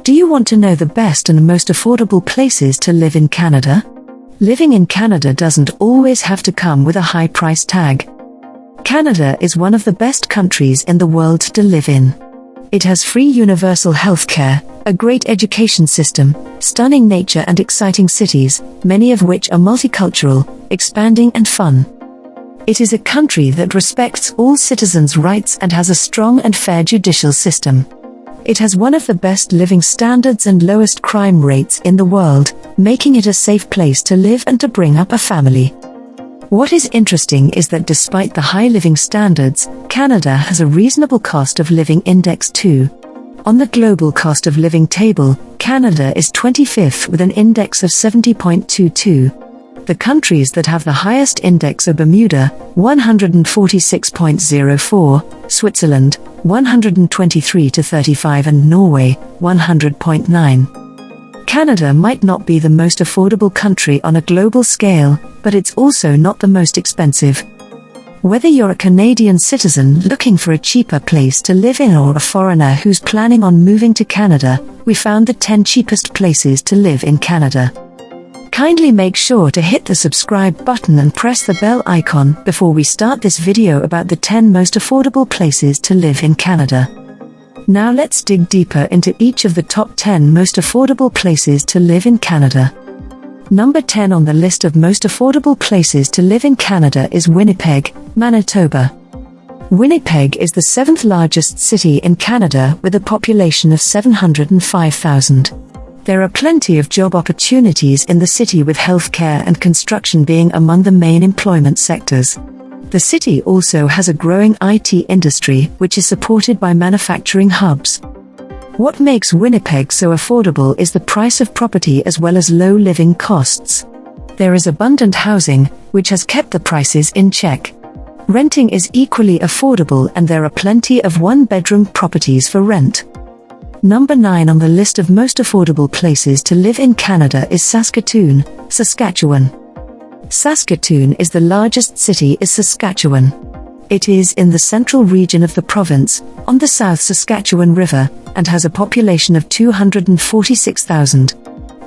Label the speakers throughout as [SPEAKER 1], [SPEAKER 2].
[SPEAKER 1] Do you want to know the best and most affordable places to live in Canada? Living in Canada doesn't always have to come with a high price tag. Canada is one of the best countries in the world to live in. It has free universal healthcare, a great education system, stunning nature and exciting cities, many of which are multicultural, expanding and fun. It is a country that respects all citizens' rights and has a strong and fair judicial system. It has one of the best living standards and lowest crime rates in the world, making it a safe place to live and to bring up a family. What is interesting is that despite the high living standards, Canada has a reasonable cost of living index too. On the global cost of living table, Canada is 25th with an index of 70.22. The countries that have the highest index are Bermuda, 146.04, Switzerland, 123-35 and Norway, 100.9. Canada might not be the most affordable country on a global scale, but it's also not the most expensive. Whether you're a Canadian citizen looking for a cheaper place to live in or a foreigner who's planning on moving to Canada, we found the 10 cheapest places to live in Canada. Kindly make sure to hit the subscribe button and press the bell icon before we start this video about the 10 most affordable places to live in Canada. Now let's dig deeper into each of the top 10 most affordable places to live in Canada. Number 10 on the list of most affordable places to live in Canada is Winnipeg, Manitoba. Winnipeg is the 7th largest city in Canada with a population of 705,000. There are plenty of job opportunities in the city, with healthcare and construction being among the main employment sectors. The city also has a growing IT industry, which is supported by manufacturing hubs. What makes Winnipeg so affordable is the price of property as well as low living costs. There is abundant housing, which has kept the prices in check. Renting is equally affordable and there are plenty of one-bedroom properties for rent. Number 9 on the list of most affordable places to live in Canada is Saskatoon, Saskatchewan. Saskatoon is the largest city in Saskatchewan. It is in the central region of the province, on the South Saskatchewan River, and has a population of 246,000.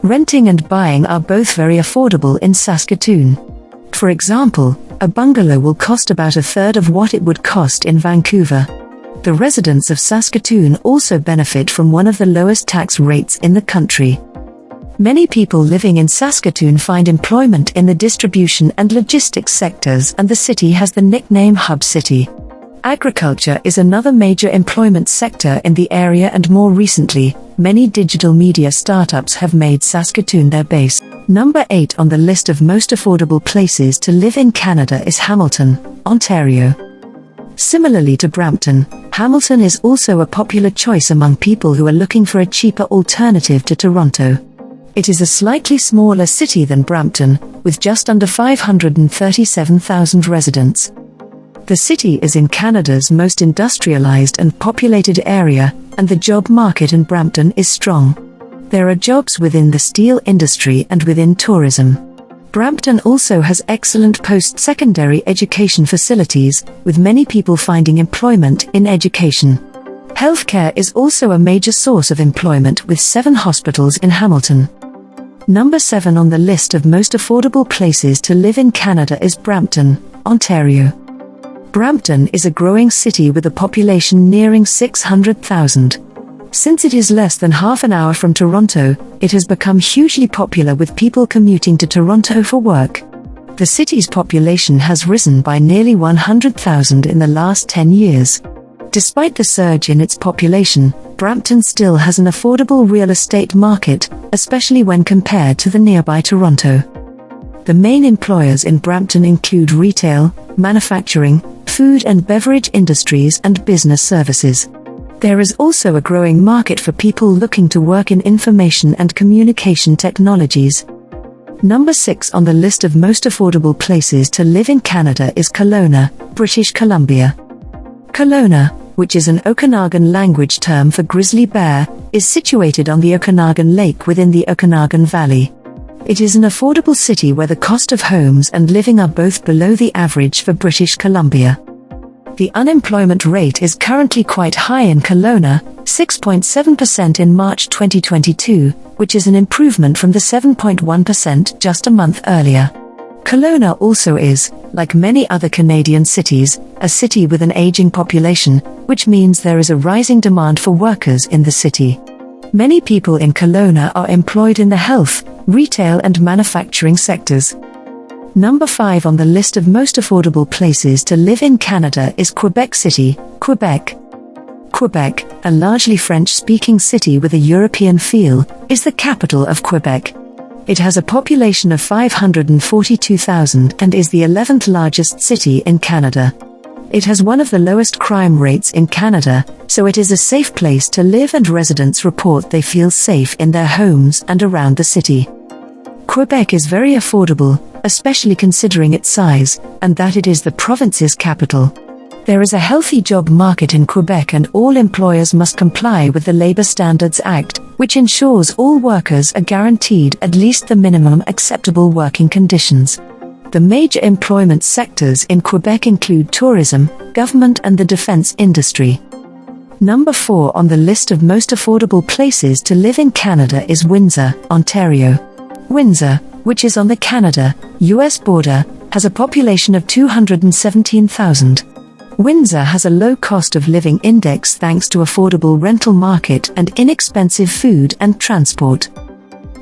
[SPEAKER 1] Renting and buying are both very affordable in Saskatoon. For example, a bungalow will cost about a third of what it would cost in Vancouver. The residents of Saskatoon also benefit from one of the lowest tax rates in the country. Many people living in Saskatoon find employment in the distribution and logistics sectors, and the city has the nickname Hub City. Agriculture is another major employment sector in the area, and more recently, many digital media startups have made Saskatoon their base. Number 8 on the list of most affordable places to live in Canada is Hamilton, Ontario. Similarly to Brampton, Hamilton is also a popular choice among people who are looking for a cheaper alternative to Toronto. It is a slightly smaller city than Brampton, with just under 537,000 residents. The city is in Canada's most industrialized and populated area, and the job market in Brampton is strong. There are jobs within the steel industry and within tourism. Brampton also has excellent post-secondary education facilities, with many people finding employment in education. Healthcare is also a major source of employment, with 7 hospitals in Hamilton. Number 7 on the list of most affordable places to live in Canada is Brampton, Ontario. Brampton is a growing city with a population nearing 600,000. Since it is less than half an hour from Toronto, it has become hugely popular, with people commuting to Toronto for work. The city's population has risen by nearly 100,000 in the last 10 years. Despite the surge in its population, Brampton still has an affordable real estate market, especially when compared to the nearby Toronto. The main employers in Brampton include retail, manufacturing, food and beverage industries, and business services. There is also a growing market for people looking to work in information and communication technologies. Number 6 on the list of most affordable places to live in Canada is Kelowna, British Columbia. Kelowna, which is an Okanagan language term for grizzly bear, is situated on the Okanagan Lake within the Okanagan Valley. It is an affordable city where the cost of homes and living are both below the average for British Columbia. The unemployment rate is currently quite high in Kelowna, 6.7% in March 2022, which is an improvement from the 7.1% just a month earlier. Kelowna also is, like many other Canadian cities, a city with an aging population, which means there is a rising demand for workers in the city. Many people in Kelowna are employed in the health, retail and manufacturing sectors. Number 5 on the list of most affordable places to live in Canada is Quebec City, Quebec. Quebec, a largely French-speaking city with a European feel, is the capital of Quebec. It has a population of 542,000 and is the 11th largest city in Canada. It has one of the lowest crime rates in Canada, so it is a safe place to live, and residents report they feel safe in their homes and around the city. Quebec is very affordable, especially considering its size, and that it is the province's capital. There is a healthy job market in Quebec, and all employers must comply with the Labour Standards Act, which ensures all workers are guaranteed at least the minimum acceptable working conditions. The major employment sectors in Quebec include tourism, government and the defense industry. Number 4 on the list of most affordable places to live in Canada is Windsor, Ontario. Windsor, which is on the Canada-US border, has a population of 217,000. Windsor has a low cost of living index thanks to affordable rental market and inexpensive food and transport.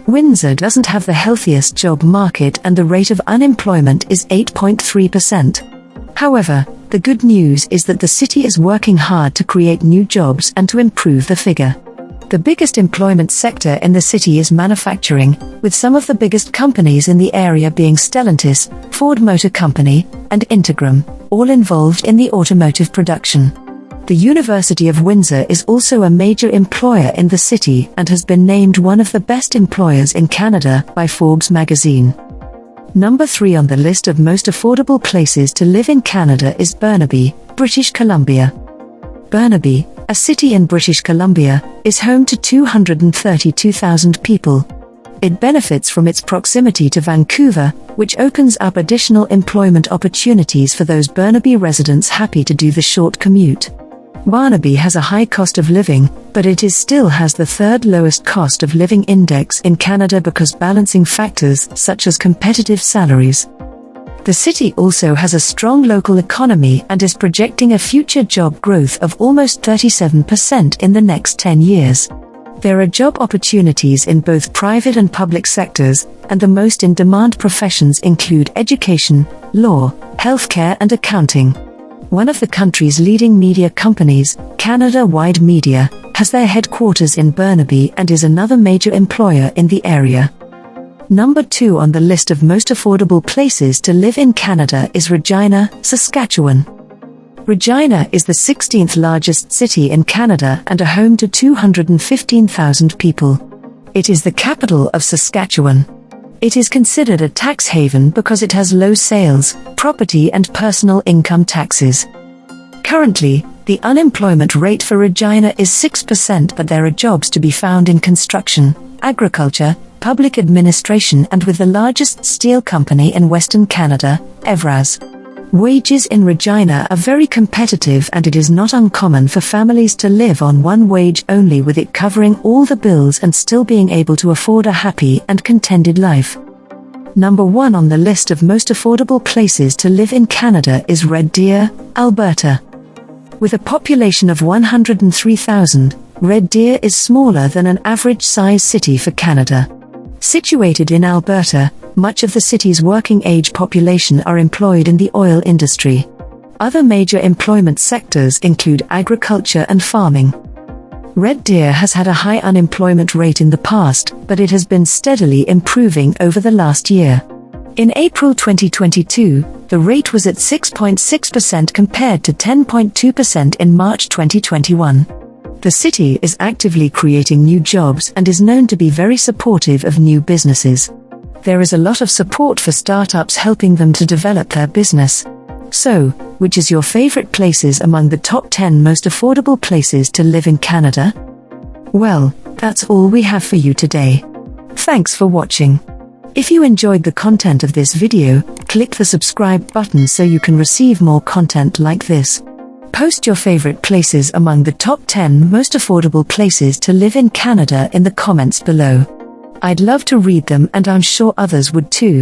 [SPEAKER 1] Windsor doesn't have the healthiest job market, and the rate of unemployment is 8.3%. However, the good news is that the city is working hard to create new jobs and to improve the figure. The biggest employment sector in the city is manufacturing, with some of the biggest companies in the area being Stellantis, Ford Motor Company, and Integrum, all involved in the automotive production. The University of Windsor is also a major employer in the city and has been named one of the best employers in Canada by Forbes magazine. Number 3 on the list of most affordable places to live in Canada is Burnaby, British Columbia. Burnaby, a city in British Columbia, is home to 232,000 people. It benefits from its proximity to Vancouver, which opens up additional employment opportunities for those Burnaby residents happy to do the short commute. Burnaby has a high cost of living, but it still has the third lowest cost of living index in Canada because balancing factors such as competitive salaries. The city also has a strong local economy and is projecting a future job growth of almost 37% in the next 10 years. There are job opportunities in both private and public sectors, and the most in-demand professions include education, law, healthcare and accounting. One of the country's leading media companies, Canada Wide Media, has their headquarters in Burnaby and is another major employer in the area. Number 2 on the list of most affordable places to live in Canada is Regina, Saskatchewan. Regina is the 16th largest city in Canada and a home to 215,000 people. It is the capital of Saskatchewan. It is considered a tax haven because it has low sales, property and personal income taxes. Currently, the unemployment rate for Regina is 6%, but there are jobs to be found in construction, agriculture, public administration and with the largest steel company in Western Canada, Evraz. Wages in Regina are very competitive, and it is not uncommon for families to live on one wage only, with it covering all the bills and still being able to afford a happy and contented life. Number 1 on the list of most affordable places to live in Canada is Red Deer, Alberta. With a population of 103,000, Red Deer is smaller than an average-size city for Canada. Situated in Alberta, much of the city's working-age population are employed in the oil industry. Other major employment sectors include agriculture and farming. Red Deer has had a high unemployment rate in the past, but it has been steadily improving over the last year. In April 2022, the rate was at 6.6% compared to 10.2% in March 2021. The city is actively creating new jobs and is known to be very supportive of new businesses. There is a lot of support for startups, helping them to develop their business. So, which is your favorite places among the top 10 most affordable places to live in Canada? Well, that's all we have for you today. Thanks for watching. If you enjoyed the content of this video, click the subscribe button so you can receive more content like this. Post your favorite places among the top 10 most affordable places to live in Canada in the comments below. I'd love to read them, and I'm sure others would too.